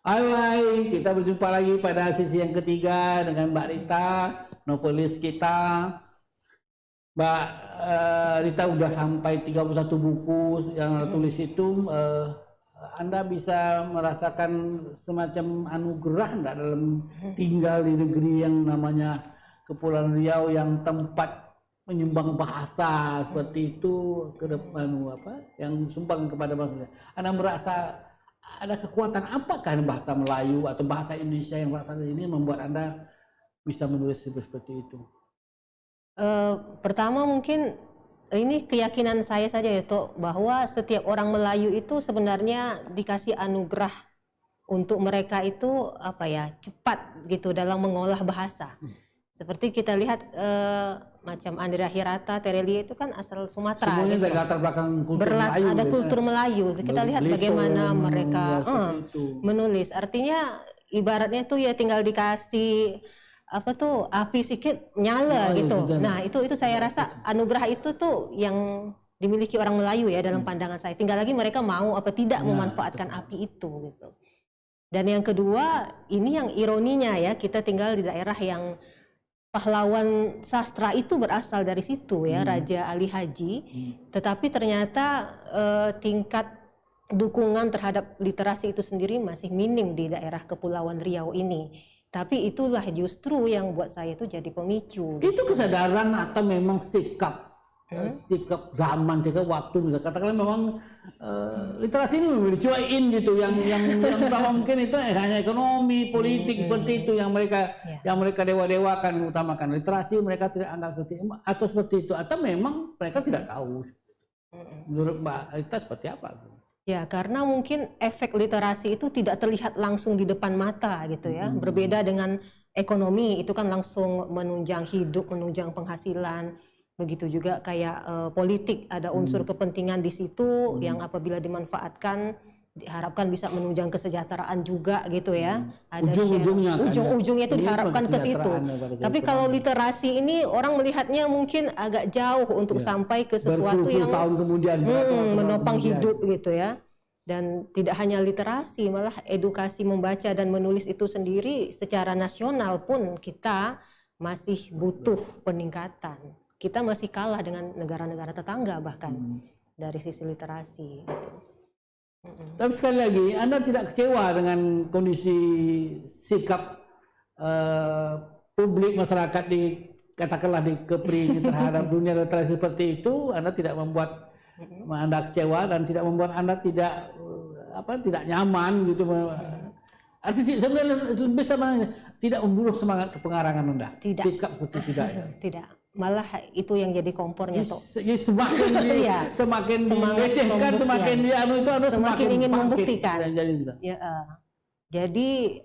Hai, hai, kita berjumpa lagi pada sesi yang ketiga dengan Mbak Rita, novelis kita. Mbak Rita udah sampai 31 buku yang tulis itu. Anda bisa merasakan semacam anugerah nggak dalam tinggal di negeri yang namanya Kepulauan Riau, yang tempat menyumbang bahasa seperti itu ke depan, yang sumbang kepada bangsa. Anda merasa ada kekuatan apakah bahasa Melayu atau bahasa Indonesia yang merasa ini membuat Anda bisa menulis seperti itu? Pertama mungkin ini keyakinan saya saja ya Tok, bahwa setiap orang Melayu itu sebenarnya dikasih anugerah untuk mereka itu cepat gitu dalam mengolah bahasa. Seperti kita lihat macam Andrea Hirata, Terelie itu kan asal Sumatera. Semuanya gitu. dari latar belakang kultur Melayu. Ada kultur Melayu. Kita lihat bagaimana mereka menulis. Artinya ibaratnya tuh ya tinggal dikasih api sedikit nyala gitu. Nah itu saya rasa anugerah itu tuh yang dimiliki orang Melayu ya dalam pandangan saya. Tinggal lagi mereka mau apa tidak memanfaatkan api itu gitu. Dan yang kedua, ini yang ironinya ya, kita tinggal di daerah yang pahlawan sastra itu berasal dari situ ya, Raja Ali Haji. Tetapi ternyata tingkat dukungan terhadap literasi itu sendiri masih minim di daerah Kepulauan Riau ini. Tapi itulah justru yang buat saya itu jadi pemicu. Itu kesadaran atau memang sikap zaman, sikap waktu, misalnya katakanlah memang literasi ini dicuain gitu, yang utama mungkin itu hanya ekonomi, politik seperti itu yang mereka dewa-dewakan, utamakan literasi mereka tidak anggap seperti itu, atau seperti itu, atau memang mereka tidak tahu. Menurut Mbak Rita seperti apa? Ya, karena mungkin efek literasi itu tidak terlihat langsung di depan mata gitu ya. Berbeda dengan ekonomi, itu kan langsung menunjang hidup, menunjang penghasilan. Begitu juga kayak politik, ada unsur kepentingan di situ yang apabila dimanfaatkan diharapkan bisa menunjang kesejahteraan juga gitu ya. Ada ujung-ujungnya itu diharapkan ke situ. Tapi kalau literasi ini orang melihatnya mungkin agak jauh untuk sampai ke sesuatu yang tahun kemudian, menopang hidup gitu ya. Dan tidak hanya literasi, malah edukasi membaca dan menulis itu sendiri secara nasional pun kita masih butuh peningkatan. Kita masih kalah dengan negara-negara tetangga bahkan dari sisi literasi gitu. Tapi sekali lagi, Anda tidak kecewa dengan kondisi sikap publik masyarakat katakanlah di Kepri ini terhadap dunia literasi seperti itu? Anda tidak membuat Anda kecewa dan tidak membuat Anda tidak nyaman gitu? Artinya sebenarnya lebih sama tidak membunuh semangat kepengarangan Anda? Tidak. Sikap seperti tidak ya? Tidak. Malah itu yang jadi kompornya Tok. Semakin dilecehkan, semakin semakin ingin membuktikan. Jadi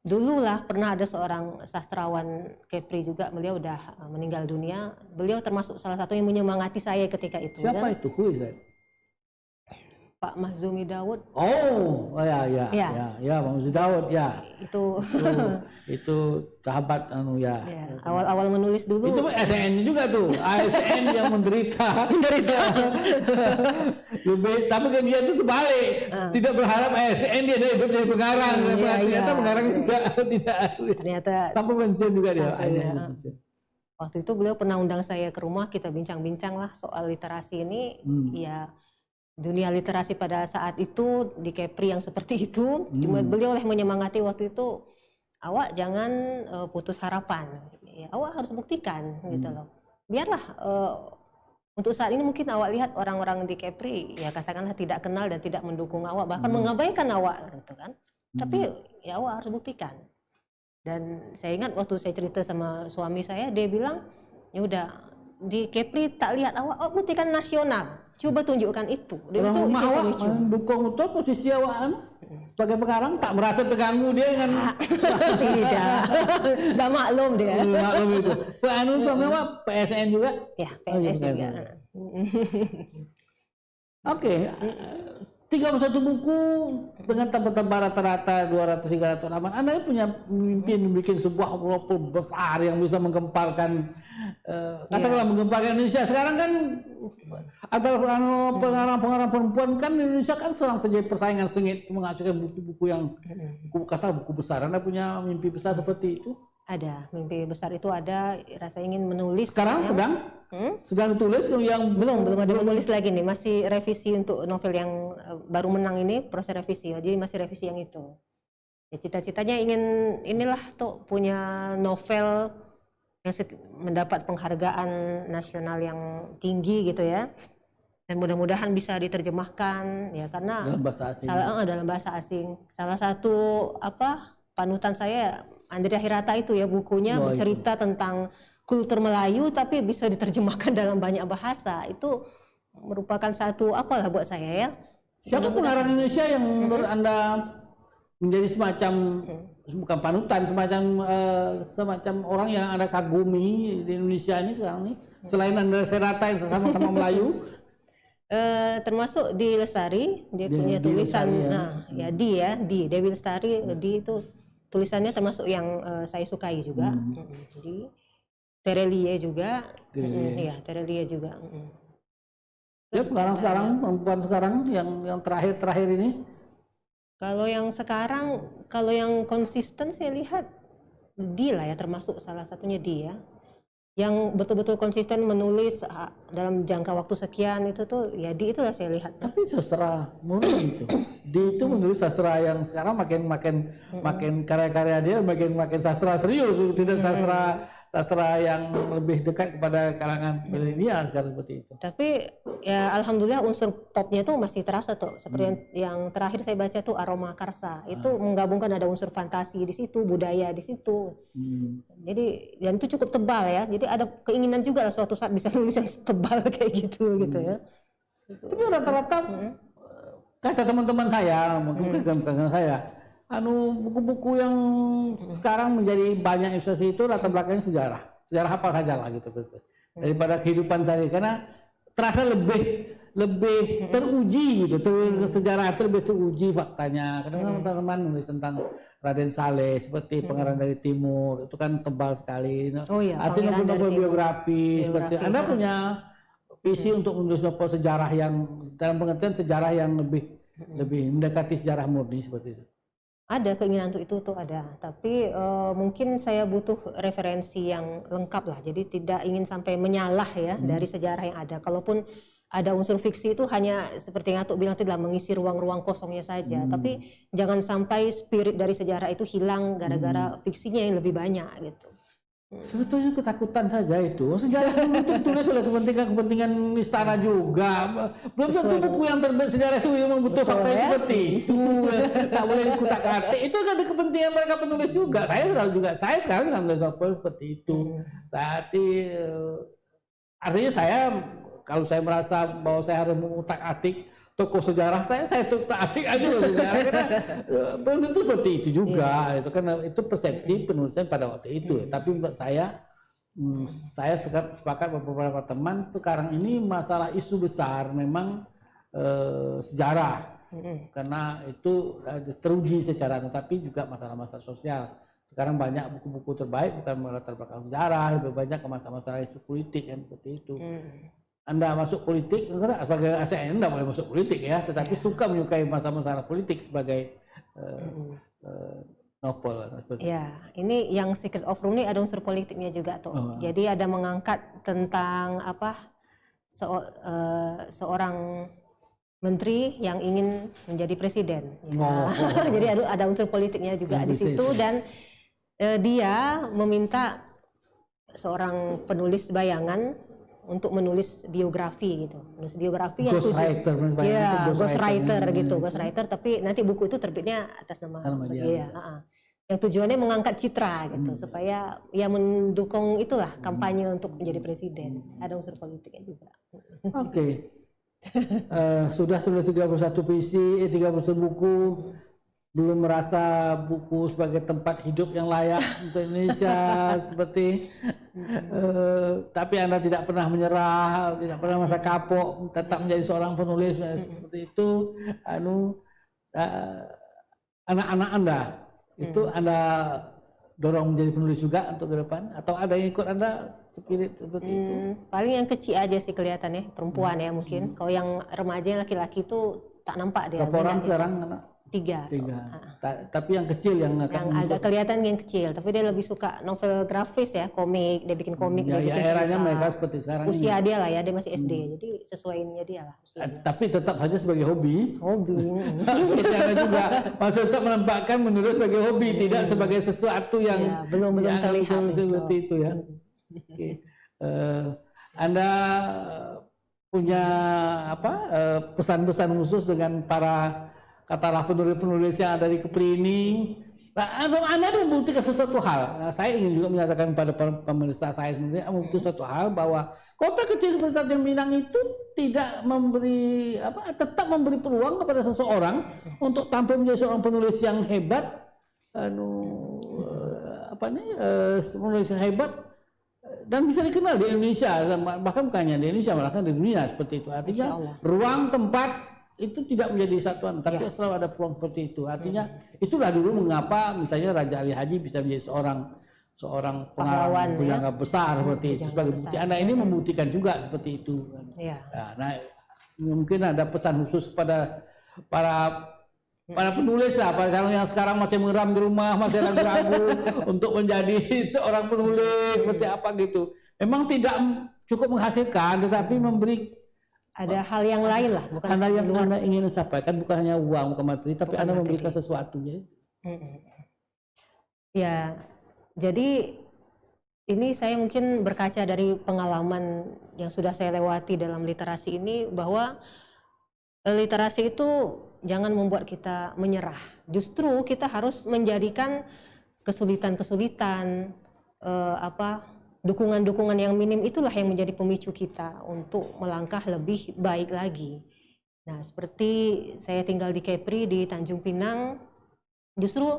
dulu lah pernah ada seorang sastrawan Kepri juga, beliau udah meninggal dunia. Beliau termasuk salah satu yang menyemangati saya ketika itu. Siapa itu? Who is that? Pak Mahzumi Daud. Oh, ya, Pak Mahzumi Daud, ya. Itu sahabat awal-awal menulis dulu. Itu ASN juga tuh, ASN yang menderita. Tapi kan dia itu terbalik, tidak berharap ASN dia hidup jadi pengarang. Ternyata pengarang tidak. Ternyata sampai pensiun juga dia. Waktu itu beliau pernah undang saya ke rumah, kita bincang-bincang lah soal literasi ini. Ya, dunia literasi pada saat itu di Kepri yang seperti itu. Cuma beliau menyemangati waktu itu, awak jangan putus harapan, ya, awak harus buktikan gitu loh. Biarlah untuk saat ini mungkin awak lihat orang-orang di Kepri ya katakanlah tidak kenal dan tidak mendukung awak, bahkan mengabaikan awak gitu kan. Tapi ya awak harus buktikan. Dan saya ingat waktu saya cerita sama suami saya, dia bilang, ya udah di Kepri tak lihat awak buktikan nasional. Coba tunjukkan itu. Orang rumah awak mendukung itu, posisi awak sebagai pengarang tak merasa terganggu dia dengan tidak. Dah maklum dia. Maklum itu. Pak suami awak PSN juga? Ya, PNS juga. Oke. 31 buku dengan tebal-tebal rata-rata 200-300 halaman. Anda punya mimpi membuat sebuah novel besar yang bisa menggemparkan, katakanlah menggemparkan Indonesia. Sekarang kan antara pengarang-pengarang perempuan kan Indonesia kan sedang terjadi persaingan sengit menghasilkan buku-buku yang buku besar. Anda punya mimpi besar seperti itu? Ada, mimpi besar itu ada, rasa ingin menulis. Sekarang sedang ditulis yang belum ada menulis lagi nih, masih revisi untuk novel yang baru menang ini, proses revisi, jadi masih revisi yang itu. Ya, cita-citanya ingin inilah tuh punya novel yang mendapat penghargaan nasional yang tinggi gitu ya, dan mudah-mudahan bisa diterjemahkan ya, karena dalam bahasa asing. Salah satu panutan saya Andrea Hirata itu ya, bukunya bercerita tentang kultur Melayu tapi bisa diterjemahkan dalam banyak bahasa. Itu merupakan satu buat saya ya. Siapa pengarang Indonesia yang menurut Anda menjadi semacam bukan panutan, semacam orang yang Anda kagumi di Indonesia ini sekarang nih, selain Andrea Hirata yang sama-sama Melayu? Termasuk Di Lestari, dia punya tulisan Dewi Lestari, Di itu tulisannya termasuk yang saya sukai juga. Jadi Terelie juga, Terelie juga. Ya, sekarang perempuan sekarang yang terakhir ini. Kalau yang konsisten saya lihat Di lah ya, termasuk salah satunya Di ya. Yang betul-betul konsisten menulis dalam jangka waktu sekian itu tuh ya Di itulah saya lihat. Tapi sastra murni itu. Di itu menulis sastra yang sekarang makin karya-karya dia makin sastra serius, tidak sastra yang lebih dekat kepada kalangan milenial sekarang seperti itu. Tapi ya alhamdulillah unsur popnya tuh masih terasa tuh. Seperti yang terakhir saya baca tuh Aroma Karsa. Itu menggabungkan ada unsur fantasi di situ, budaya di situ. Jadi dan itu cukup tebal ya. Jadi ada keinginan juga lah suatu saat bisa nulis yang tebal kayak gitu gitu ya. Tapi rata-rata kata teman-teman saya, bukan saya, buku-buku yang sekarang menjadi banyak ilustrasi itu latar belakangnya sejarah apa saja lah gitu, daripada kehidupan saya, karena terasa lebih teruji gitu, sejarah itu lebih teruji faktanya. Kadang-kadang teman-teman nulis tentang Raden Saleh seperti Pangeran dari Timur, itu kan tebal sekali. Artinya novel biografi seperti Anda punya visi untuk menulis novel sejarah yang dalam pengertian sejarah yang lebih mendekati sejarah murni seperti itu. Ada keinginan untuk itu tuh ada, tapi mungkin saya butuh referensi yang lengkap lah. Jadi tidak ingin sampai menyalah ya dari sejarah yang ada. Kalaupun ada unsur fiksi itu hanya seperti yang Atuk bilang tadi lah, mengisi ruang-ruang kosongnya saja. Tapi jangan sampai spirit dari sejarah itu hilang gara-gara fiksinya yang lebih banyak gitu. Sebetulnya ketakutan saja itu. Sejarah itu ditulis oleh kepentingan istana juga. Belum tentu buku yang terbit sejarah itu memang betul faktanya seperti itu. Tak boleh dikutak-katik. Itu kan ada kepentingan mereka penulis juga. Saya sekarang nggak menulis novel seperti itu. Tapi artinya kalau saya merasa bahwa saya harus mengutak-atik tokoh sejarah saya utak-atik aja loh sejarah, karena belum tentu seperti itu juga. Itu kan itu persepsi penulisan pada waktu itu. Tapi menurut saya sepakat beberapa teman sekarang ini masalah isu besar memang sejarah, karena itu teruji secara, tapi juga masalah-masalah sosial. Sekarang banyak buku-buku terbaik bukan melatar belakang sejarah, lebih banyak ke masalah-masalah isu politik kan seperti itu. Anda masuk politik, sebagai ASN Anda boleh masuk politik ya, tetapi suka menyukai masalah-masalah politik sebagai novel. Ya, ini yang Secret of Room ini ada unsur politiknya juga tuh. Jadi ada mengangkat tentang seorang menteri yang ingin menjadi presiden. Jadi ada unsur politiknya juga di situ, dan dia meminta seorang penulis bayangan untuk menulis biografi gitu, menulis biografi yang ghostwriter, tapi nanti buku itu terbitnya atas nama dia. Yang tujuannya mengangkat citra gitu, supaya ya mendukung itulah kampanye untuk menjadi presiden. Ada unsur politiknya juga. Oke. Sudah tulis 31 puisi, 31 buku. belum merasa buku sebagai tempat hidup yang layak untuk Indonesia seperti tapi Anda tidak pernah menyerah, tidak pernah merasa kapok, tetap menjadi seorang penulis seperti itu. Anak-anak Anda itu Anda dorong menjadi penulis juga untuk ke depan, atau ada yang ikut Anda spirit seperti itu? Paling yang kecil aja sih kelihatannya, perempuan ya mungkin. Kalau yang remaja laki-laki itu tak nampak dia. Berapa orang sekarang anak? 3. Tapi yang kecil yang agak kelihatan yang kecil, tapi dia lebih suka novel grafis ya, komik, dia bikin komik, dia bikin eranya cerita. mereka seperti sekarang usia ini. dia lah ya, dia masih SD, jadi sesuainya dia lah usianya. Tapi tetap saja sebagai hobi. Hobi. Anda juga masih tetap menempatkan menulis sebagai hobi, tidak sebagai sesuatu yang belum terlihat seperti itu ya. Okay. Anda punya pesan-pesan khusus dengan para katalah penulis-penulis yang ada di Kepri ini? Nah, Anda membuktikan sesuatu hal. Saya ingin juga menyatakan pada pemirsa saya sendiri, membuktikan sesuatu hal bahwa kota kecil seperti Tanjung Pinang itu tidak memberi tetap memberi peluang kepada seseorang untuk tampil menjadi seorang penulis yang hebat, penulis yang hebat dan bisa dikenal di Indonesia, bahkan bukannya di Indonesia, bahkan di dunia seperti itu. Artinya ruang tempat itu tidak menjadi satuan, tapi selalu ada peluang seperti itu. Artinya itulah dulu mengapa misalnya Raja Ali Haji bisa menjadi seorang pahlawan yang besar seperti itu. Sebagai bukti Anda ini membuktikan juga seperti itu. Nah, mungkin ada pesan khusus kepada para penulis lah, para yang sekarang masih mengeram di rumah, masih ragu-ragu untuk menjadi seorang penulis seperti apa gitu. Memang tidak cukup menghasilkan, tetapi memberi ada hal yang lain lah, bukan yang Anda ingin sampaikan, bukan hanya uang, bukan materi, tapi Anda memberikan sesuatu ya. Ya, jadi ini saya mungkin berkaca dari pengalaman yang sudah saya lewati dalam literasi ini, bahwa literasi itu jangan membuat kita menyerah. Justru kita harus menjadikan kesulitan-kesulitan, dukungan-dukungan yang minim itulah yang menjadi pemicu kita untuk melangkah lebih baik lagi. Nah, seperti saya tinggal di Kepri di Tanjung Pinang, justru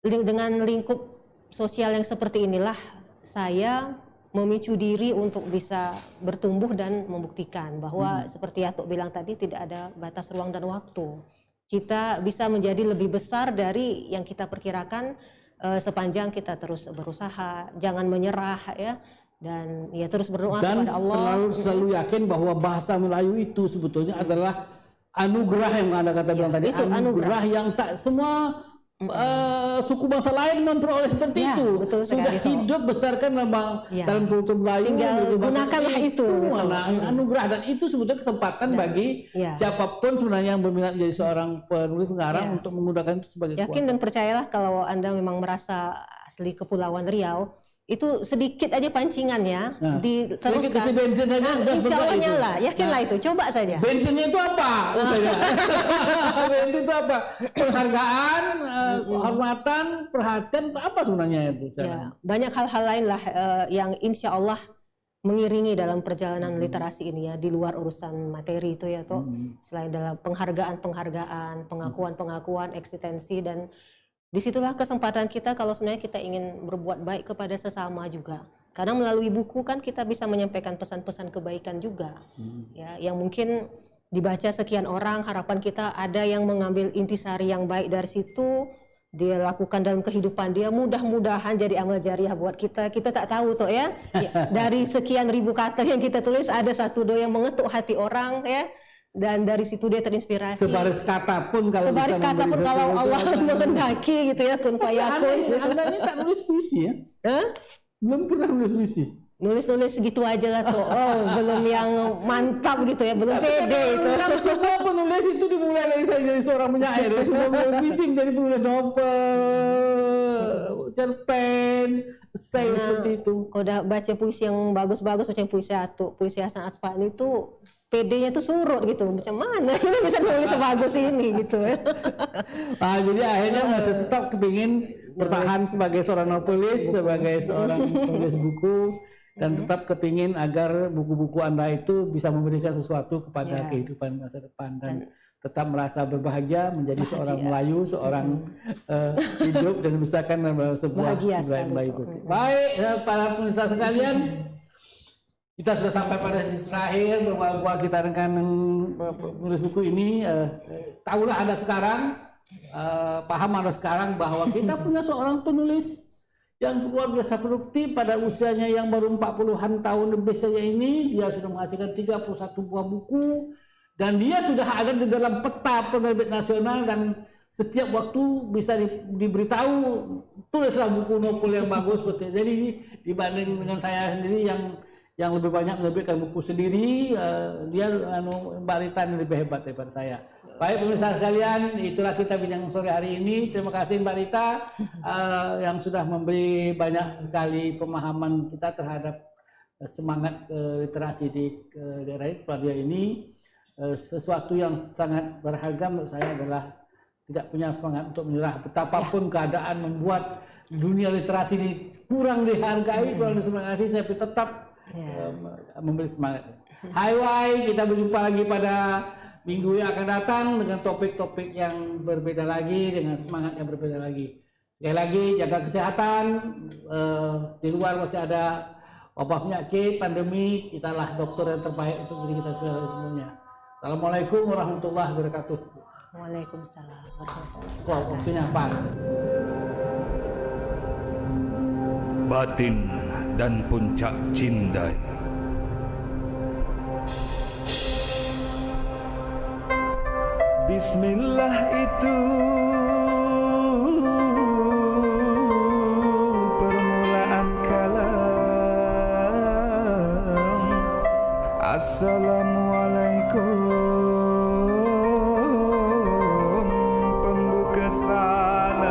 dengan lingkup sosial yang seperti inilah saya memicu diri untuk bisa bertumbuh dan membuktikan bahwa seperti Atuk bilang tadi, tidak ada batas ruang dan waktu. Kita bisa menjadi lebih besar dari yang kita perkirakan sepanjang kita terus berusaha, jangan menyerah ya, dan ya terus berdoa kepada Allah. Dan selalu yakin bahwa bahasa Melayu itu sebetulnya adalah anugerah yang Anda kata bilang tadi, itu anugerah yang tak semua suku bangsa lain memperoleh seperti itu. Sudah hidup besarkan dalam kultur Melayu, tinggal gunakanlah itu. Anugerah, dan itu sebetulnya kesempatan bagi siapapun sebenarnya yang berminat menjadi seorang penulis pengarang untuk menggunakan itu sebagai yakin dan percayalah, kalau Anda memang merasa asli Kepulauan Riau, itu sedikit aja pancingannya, diteruskan, insya Allah nyala, yakinlah itu, coba saja. Bensinnya itu apa? Bensin itu apa? Penghargaan, hormatan, perhatian, apa sebenarnya itu? Banyak hal-hal lain lah yang insya Allah mengiringi dalam perjalanan literasi ini ya, di luar urusan materi itu ya toh, selain dalam penghargaan, pengakuan, eksistensi, dan disitulah kesempatan kita kalau sebenarnya kita ingin berbuat baik kepada sesama juga. Karena melalui buku kan kita bisa menyampaikan pesan-pesan kebaikan juga, ya, yang mungkin dibaca sekian orang, harapan kita ada yang mengambil intisari yang baik dari situ, dia lakukan dalam kehidupan dia, mudah-mudahan jadi amal jariah buat kita. Kita tak tahu tuh ya, dari sekian ribu kata yang kita tulis ada satu dua yang mengetuk hati orang ya. Dan dari situ dia terinspirasi. Sebaris kata pun kalau Allah menghendaki gitu ya, kun fayakun. Anda ini tak nulis puisi ya? Belum pernah nulis puisi. Nulis gitu aja lah tuh. Belum yang mantap gitu ya, belum pede itu. Semua penulis itu dimulai dari saya jadi seorang penyair. Semua penulis puisi menjadi penulis novel, cerpen, esai seperti itu. Kalau udah baca puisi yang bagus-bagus macam puisi Atuk, puisi Hasan Asfani itu PD-nya tuh surut gitu, macam mana ini bisa nulis sebagus ini gitu. Jadi akhirnya masih tetap kepingin bertahan sebagai seorang novelis, sebagai seorang penulis buku, dan tetap kepingin agar buku-buku Anda itu bisa memberikan sesuatu kepada kehidupan masa depan. Dan tetap merasa berbahagia menjadi seorang Melayu, seorang hidup dan membesarkan dalam sebuah budaya Melayu. Baik, para pemirsa sekalian, kita sudah sampai pada sisi terakhir bahwa kita dengan menulis buku ini. Tahulah Anda sekarang, paham Anda sekarang bahwa kita punya seorang penulis yang luar biasa produktif pada usianya yang baru 40-an tahun lebih saja ini. Dia sudah menghasilkan 31 buah buku dan dia sudah ada di dalam peta penerbit nasional, dan setiap waktu bisa diberitahu tulislah buku novel yang bagus seperti. Jadi dibanding dengan saya sendiri yang lebih banyak menerbitkan buku sendiri, dia Mbak Rita lebih hebat daripada saya. Baik pemirsa sekalian, itulah kita bincang sore hari ini. Terima kasih Mbak Rita yang sudah memberi banyak sekali pemahaman kita terhadap semangat literasi di daerah Pelabuhan ini. Sesuatu yang sangat berharga menurut saya adalah tidak punya semangat untuk menyerah. Betapapun keadaan membuat dunia literasi ini kurang dihargai, kurang disemangati, tapi tetap memberi semangat. Hai, kita berjumpa lagi pada minggu yang akan datang dengan topik-topik yang berbeda lagi, dengan semangat yang berbeda lagi. Sekali lagi jaga kesehatan, di luar masih ada wabah penyakit, pandemi, kitalah dokter yang terbaik untuk diri kita semuanya. Assalamualaikum warahmatullahi wabarakatuh. Waalaikumsalam warahmatullahi wabarakatuh. Wah, waktunya pas. Batin dan Puncak Cindai. Bismillah itu permulaan kalam. Assalamualaikum pembuka salam.